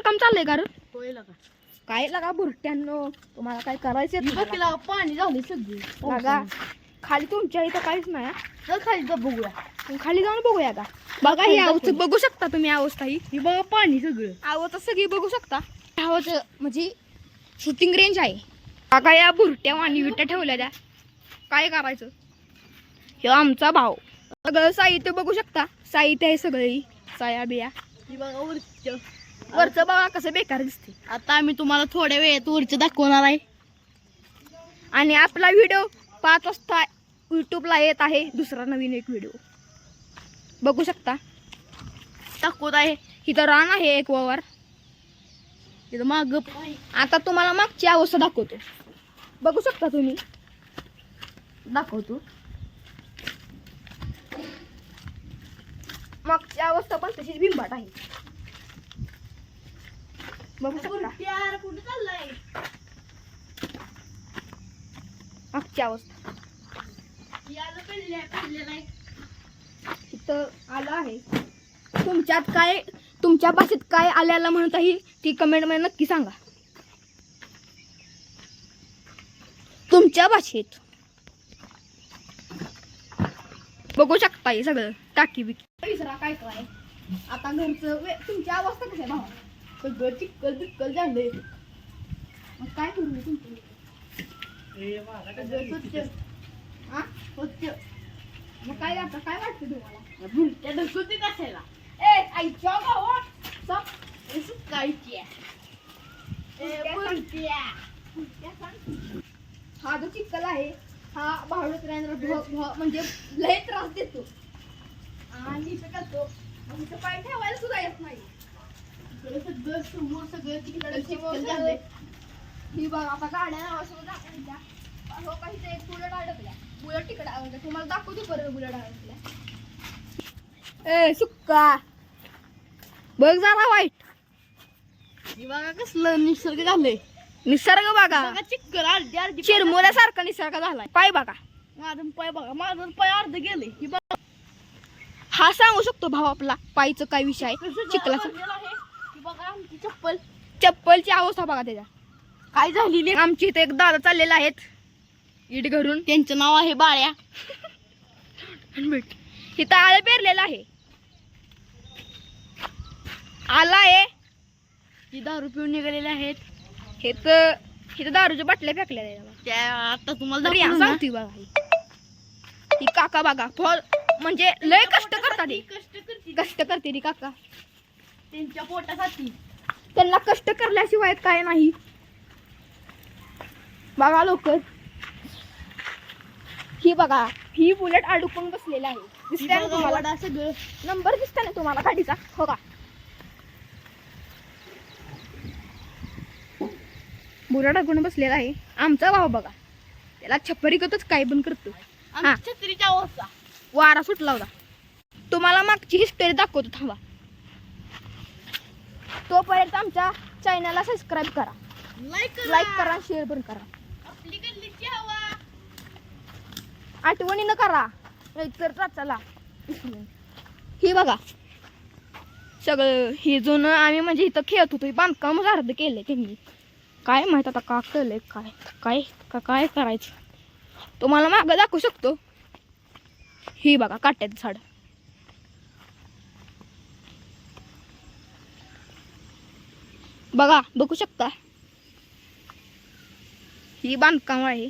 काम चाललंय का रे? होय लगा. काय लागा बुरट्यांनो, तुम्हाला काय करायचं बघितला पाणी झाले सगळी लागा. खाली तुमच्या इथं काहीच नाही हा. चल खाली जा बघूया. मग खाली जाऊन बघूया का. बघा ही अवस्था बघू शकता तुम्ही, अवस्था ही बघा पाणी सगळं. अवस्था सगळी बघू शकता. हवाचं म्हणजे शूटिंग रेंज आहे. बघा या बुरट्या आणि विट्या ठेवल्या त्या. काय करायचं. हे आमचा भाऊ. सगळं साहित्य बघू शकता. साहित्य आहे सगळी, साया बिया. ही बघा वरचं. वरचं बघा कसं बेकार दिसते. आता आम्ही तुम्हाला थोड्या वेळात वरचं दाखवणार आहे. आणि आपला व्हिडिओ 5 वाजता यूट्यूबला येत आहे. दुसरा नवीन एक व्हिडिओ बघू शकता. दाखवत आहे. इथं रान आहे एक वावर. तिथं माग आता तुम्हाला मागची अवस्था दाखवतो. बघू शकता तुम्ही. दाखवतो. मागची अवस्था पण तशीच बिंबाट आहे. बघू शकता कुठे चाललाय. मागची अवस्था इथं आलं आहे. तुमच्यात काय, तुमच्या भाषेत काय आल्याला म्हणत आहे ती कमेंट मध्ये नक्की सांगा. तुमच्या भाषेत बघू शकता हे सगळं टाकी बिकी. विसरा काय काय आता घरचं तुमची अवस्था कशी आहे भावा. सगळं चिक्कल बिक्कल झालंय. मग काय करू मी तुमचं हा स्वच्छ. मग काय आता काय वाटतं तुम्हाला. बुलट्या ढकलते कशाला. ए आईच्या गावात सब सुकायची हा जो चिक्कल आहे हा भावडुकऱ्यांना म्हणजे लय त्रास देतो. आणि इथं करतो मग इथं पाय ठेवायला सुद्धा येत नाही. सगळं समोर सगळं तिकडे चिक्कल सगळं झालंय. ही बघ आता गाड्या नावासोबत दाखवायच्या. हो का इथे एक बुलेट अडकल्या. बुलेट तिकडे अडकल्या. तुम्हाला दाखवतो बरं बुलेट अडकल्या. ए सुक्का बघ जरा वाईट. हे बघा कसलं निसर्ग झालंय. निसर्ग बघा. बघा चिक्कल अर्धी अर्धी चिरमुल्यासारखा निसर्ग झालाय. पाय बघा. माझं पाय बघा. माझं पाय अर्ध गेले. ही बघा हा सांगू शकतो भाऊ आपला पायचं काय विषय आहे चिखलाचा. ही बघा आमची चप्पल. चप्पलची अवस्था बघा त्याच्या काय झालेली. आमची इथे एक दादा चाललेला आहेत इट घरून. त्यांचं नाव आहे बाळ्या. इथं आलं पेरलेलं आहे. आला आहे. ती दारू पिऊन निघालेले आहेत. इथं दारूच्या बाटल्या फेकल्या त्या आता तुम्हाला तरी दाखवू ना. सांगते बघा ही काका बघा फळ म्हणजे लय कष्ट करतात. कष्ट करते ती काका त्यांच्या पोटासाठी. त्यांना कष्ट करल्याशिवाय काय नाही. बघा लोक ही बघा ही बुलेट अडकून बसलेला आहे. दिसतंय ना तुम्हाला. सगळं नंबर दिसतंय ना तुम्हाला गाडीचा. हो का बुलेट अडकून बसलेला आहे आमचा भाऊ बघा. त्याला छपरीकतच काय पण करतो. हा छत्रीच्या अवस्था. वारा सुटला होता. तुम्हाला मागची हिस्टरी दाखवतो थांबा. तोपर्यंत आमच्या चॅनलला सबस्क्राईब करा, लाईक करा, शेअर पण करा. आपली गल्लीची हवा. आठवणीनं करा नाहीतर चला. ही बघा सगळं हे जुनं आम्ही म्हणजे इथं खेळत होतो. बांधकाम अर्ध केलंय त्यांनी. काय माहित आता का केलंय काय काय काय करायचं. तुम्हाला मागं दाखवू शकतो. ही बघा काट्याचं झाड. बघा बघू शकता ही बांधकाम आहे.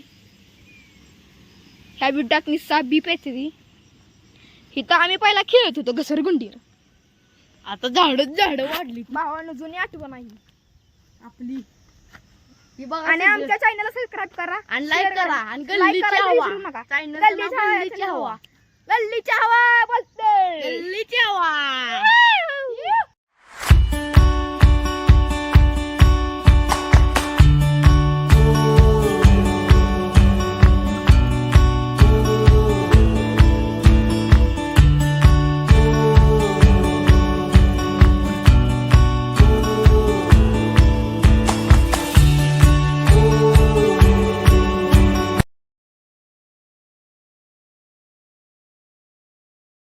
ह्या बिड्डात निस्सा बी पेचरी. इथं आम्ही पहिला खेळत होतो घसरगुंडीवर. आता झाड वाढली. भावानं जुनी आठवण आहे आपली. ही बघा आणि आमच्या चॅनलला सबस्क्राईब करा आणि लाईक करा आणि लाईक गल्लीची करायला हवा. विसरू नका. चॅनलचं गल्लीची नाव हवा, गल्लीची हवा. गल्लीची हवा बोलते. गल्लीची हवा.